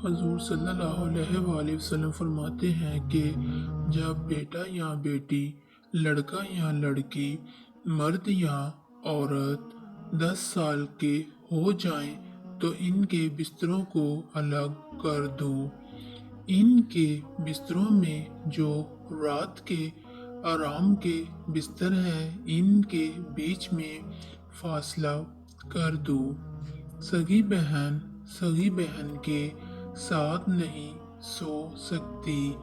حضور صلی اللہ علیہ وآلہ وسلم فرماتے ہیں کہ جب بیٹا یا بیٹی، لڑکا یا لڑکی، مرد یا عورت 10 سال کے ہو جائیں تو ان کے بستروں کو الگ کر دو۔ ان کے بستروں میں جو رات کے آرام کے بستر ہیں ان کے بیچ میں فاصلہ کر دو۔ سگی بہن کے ساتھ نہیں سو سکتی،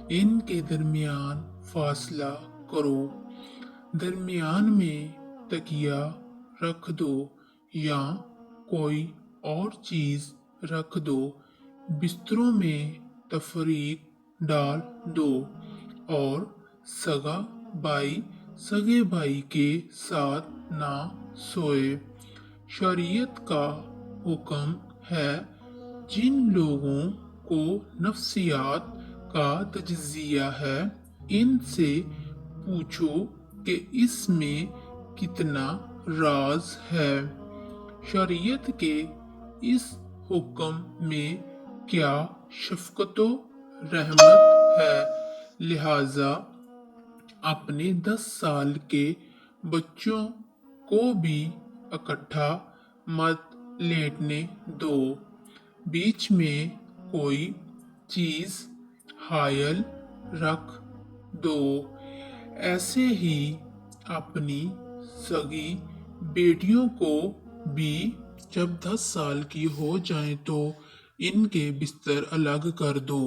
ان کے درمیان فاصلہ کرو۔ درمیان میں تکیہ رکھ دو یا کوئی اور چیز رکھ دو۔ بستروں میں تفریق ڈال دو اور سگے بھائی کے ساتھ نہ سوئے۔ شریعت کا حکم ہے جن لوگوں کو نفسیات کا تجزیہ ہے ان سے پوچھو کہ اس میں کتنا راز ہے۔ شریعت کے اس حکم میں کیا شفقت و رحمت ہے، لہذا اپنے 10 سال کے بچوں کو بھی اکٹھا مت لیٹنے دو۔ بیچ میں کوئی چیز حائل رکھ دو۔ ایسے ہی اپنی سگی بیٹیوں کو بھی جب 10 سال کی ہو جائیں تو ان کے بستر الگ کر دو۔